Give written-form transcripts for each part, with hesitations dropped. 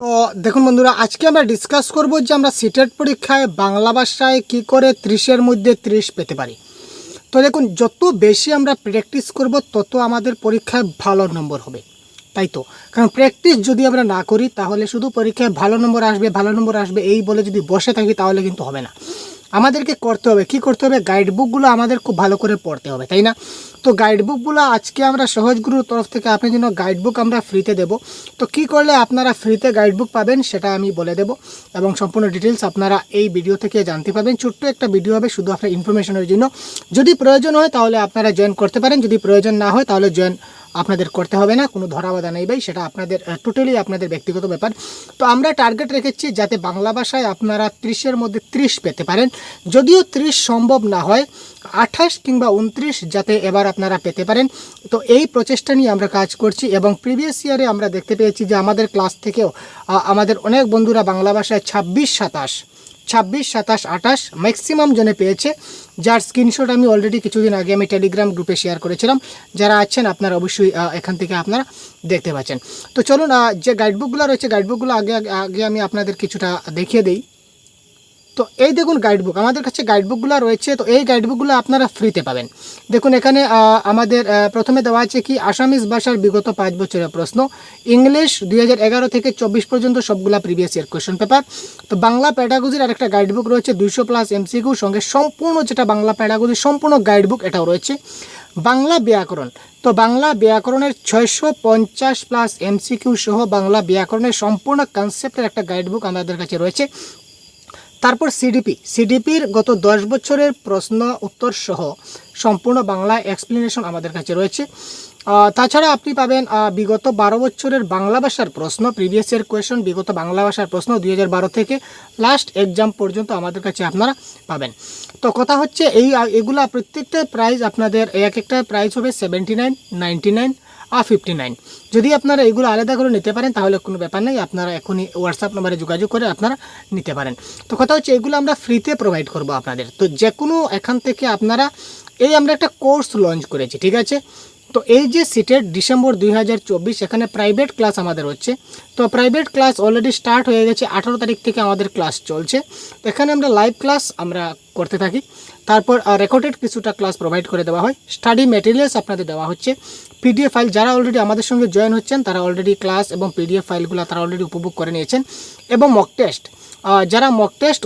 তো দেখুন বন্ধুরা, আজকে আমরা ডিসকাস করব যে আমরা সিটেট পরীক্ষায় বাংলা ভাষায় কী করে 30-এর মধ্যে 30 পেতে পারি। তো দেখুন, যত বেশি আমরা প্র্যাকটিস করব তত আমাদের পরীক্ষায় ভালো নম্বর হবে, তাই তো। কারণ প্র্যাকটিস যদি আমরা না করি তাহলে শুধু পরীক্ষায় ভালো নম্বর আসবে এই বলে যদি বসে থাকি তাহলে কিন্তু হবে না। আমাদেরকে করতে হবে, কি করতে হবে, গাইড বুকগুলো আমাদের খুব ভালো করে পড়তে হবে, তাই না। তো গাইড বুকগুলো আজকে আমরা সহজ গুরুর তরফ থেকে আপনার জন্য গাইড বুক আমরা ফ্রিতে দেব। তো কি করলে আপনারা ফ্রিতে গাইড বুক পাবেন সেটা আমি বলে দেব, এবং সম্পূর্ণ ডিটেলস আপনারা এই ভিডিও থেকে জানতে পারবেন। ছোট্ট একটা ভিডিও হবে শুধু আপনার ইনফরমেশনের জন্য। যদি প্রয়োজন হয় তাহলে আপনারা জয়েন করতে পারেন, যদি প্রয়োজন না হয় তাহলে জয়েন আপনাদের করতে হবে না, কোনো ধরাবাধা নেই ভাই, সেটা আপনাদের টোটালি আপনাদের ব্যক্তিগত ব্যাপার। তো আমরা টার্গেট রেখেছি যাতে বাংলা ভাষায় আপনারা 30-এর মধ্যে 30 পেতে পারেন। যদিও 30 সম্ভব না হয়, 28 কিংবা 29 যাতে এবার আপনারা পেতে পারেন। তো এই প্রচেষ্টা নিয়ে আমরা কাজ করছি, এবং প্রিভিয়াস ইয়ারে আমরা দেখতে পেয়েছি যে আমাদের ক্লাস থেকেও আমাদের অনেক বন্ধুরা বাংলা ভাষায় 26, 27, 28 ম্যাক্সিমাম জনে পেয়েছে, যার স্ক্রিনশট আমি অলরেডি কিছুদিন আগে আমি টেলিগ্রাম গ্রুপে শেয়ার করেছিলাম। যারা আছেন আপনারা অবশ্যই এখান থেকে আপনারা দেখতে পাচ্ছেন। তো চলুন, যে গাইডবুকগুলো রয়েছে গাইডবুকগুলো আগে আমি আপনাদের কিছুটা দেখিয়ে দিই। তো এই দেখুন গাইডবুক, আমাদের কাছে গাইডবুকগুলো রয়েছে। তো এই গাইডবুকগুলো আপনারা ফ্রিতে পাবেন। দেখুন এখানে আমাদের প্রথমে দেওয়া আছে কি, আসামিজ ভাষার বিগত 5 বছরের প্রশ্ন, ইংলিশ 2011 থেকে 24 পর্যন্ত সবগুলা প্রিভিয়াস ইয়ার কোয়েশ্চেন পেপার। তো বাংলা প্যাডাগজির আরেকটা গাইডবুক রয়েছে 200+ MCQ সঙ্গে সম্পূর্ণ, যেটা বাংলা প্যাডাগজির সম্পূর্ণ গাইডবুক এটাও রয়েছে। বাংলা ব্যাকরণ, তো বাংলা ব্যাকরণের 650+ MCQ সহ বাংলা ব্যাকরণের সম্পূর্ণ কনসেপ্টের একটা গাইডবুক আমাদের কাছে রয়েছে। তারপর সিডিপির গত 10 বছরের প্রশ্ন উত্তর সহ সম্পূর্ণ বাংলা এক্সপ্লেনেশন আমাদের কাছে রয়েছে। তাছাড়া আপনি পাবেন বিগত 12 বছরের বাংলা ভাষার প্রশ্ন, প্রিভিয়াস ইয়ার কোয়েশন, বিগত বাংলা ভাষার প্রশ্ন 2012 থেকে লাস্ট এক্সাম পর্যন্ত আমাদের কাছে আপনারা পাবেন। তো কথা হচ্ছে এগুলা প্রত্যেকটা প্রাইস আপনাদের এক একটা প্রাইস হবে 79, 99 আর 59। যদি আপনারা এগুলো আলাদা করে নিতে পারেন তাহলে কোনো ব্যাপার নেই, আপনারা এখনই হোয়াটসঅ্যাপ নাম্বারে যোগাযোগ করে আপনারা নিতে পারেন। তো কথা হচ্ছে এগুলো আমরা ফ্রিতে প্রোভাইড করব আপনাদের। তো যে কোনো এখান থেকে আপনারা আমরা একটা কোর্স লঞ্চ করেছি, ঠিক আছে। তো এই যে সিটেট ডিসেম্বর 2024, এখানে প্রাইভেট ক্লাস আমাদের হচ্ছে। তো প্রাইভেট ক্লাস অলরেডি স্টার্ট হয়ে গেছে, 18 তারিখ থেকে আমাদের ক্লাস চলছে। তো এখানে আমরা লাইভ ক্লাস আমরা করতে থাকি, তারপর রেকর্ডেড কিছুটা ক্লাস প্রোভাইড করে দেওয়া হয়, স্টাডি মেটেরিয়ালস আপনাদের দেওয়া হচ্ছে, পিডিএফ ফাইল। যারা অলরেডি আমাদের সঙ্গে জয়েন হচ্ছেন তারা অলরেডি ক্লাস এবং পিডিএফ ফাইলগুলো তারা অলরেডি উপভোগ করে নিয়েছেন, এবং মক টেস্ট। যারা মক টেস্ট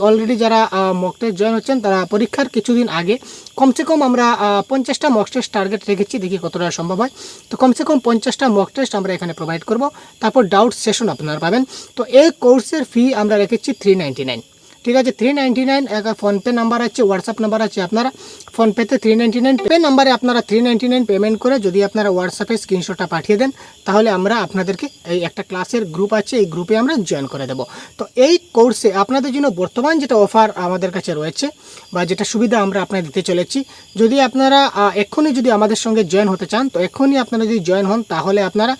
জয়েন হচ্ছেন তারা পরীক্ষার কিছুদিন আগে কমসে কম আমরা 50টা মক টেস্ট টার্গেট রেখেছি, দেখি কতটা সম্ভব হয়। তো কমসে কম 50টা মক টেস্ট আমরা এখানে প্রোভাইড করব। তারপর ডাউট সেশন আপনারা পাবেন। তো এই কোর্সের ফি আমরা রেখেছি 399, ঠিক আছে। 399 একটা ফোনপে নাম্বার আছে, হোয়াটসঅ্যাপ নাম্বার আছে, আপনারা ফোনপেতে 399 পে নাম্বারে আপনারা 399 পেমেন্ট করে যদি আপনারা হোয়াটসঅ্যাপে স্ক্রিনশটটা পাঠিয়ে দেন তাহলে আমরা আপনাদেরকে এই একটা ক্লাসের গ্রুপ আছে, এই গ্রুপে আমরা জয়েন করে দেব। তো এই কোর্সে আপনাদের জন্য বর্তমান যেটা অফার আমাদের কাছে রয়েছে বা যেটা সুবিধা আমরা আপনাদের দিতে চলেছি, যদি আপনারা এক্ষুনি যদি আমাদের সঙ্গে জয়েন হতে চান, তো এক্ষুনি আপনারা যদি জয়েন হন তাহলে আপনারা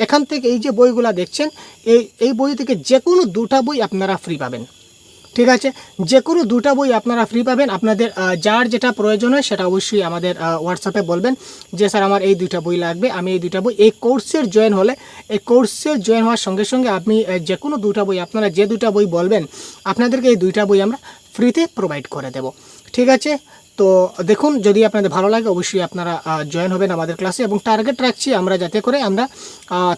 এখান থেকে এই যে বইগুলো দেখছেন এই বই থেকে যে কোনো 2টা বই আপনারা ফ্রি পাবেন, ঠিক আছে। যে কোনো 2টা বই আপনারা ফ্রি পাবেন। আপনাদের যার যেটা প্রয়োজন হয় সেটা অবশ্যই আমাদের হোয়াটসঅ্যাপে বলবেন যে স্যার আমার এই 2টা বই লাগবে, আমি এই 2টা বই, এই কোর্সের জয়েন হলে এই কোর্সের জয়েন হওয়ার সঙ্গে সঙ্গে আপনি যে কোনো 2টা বই, আপনারা যে 2টা বই বলবেন আপনাদেরকে এই 2টা বই আমরা ফ্রিতে প্রোভাইড করে দেব, ঠিক আছে। তো দেখুন, যদি আপনাদের ভালো লাগে অবশ্যই আপনারা জয়েন হবেন আমাদের ক্লাসে, এবং টার্গেট রাখছি আমরা যাতে করে আমরা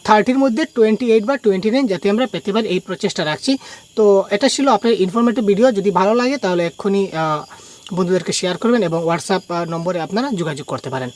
30-র মধ্যে 28 বা 29 যাতে আমরা পেতে পারি, এই প্রচেষ্টা রাখছি। তো এটা ছিল আপনার ইনফরমেটিভ ভিডিও। যদি ভালো লাগে তাহলে এক্ষুনি বন্ধুদেরকে শেয়ার করবেন এবং হোয়াটসঅ্যাপ নম্বরে আপনারা যোগাযোগ করতে পারেন।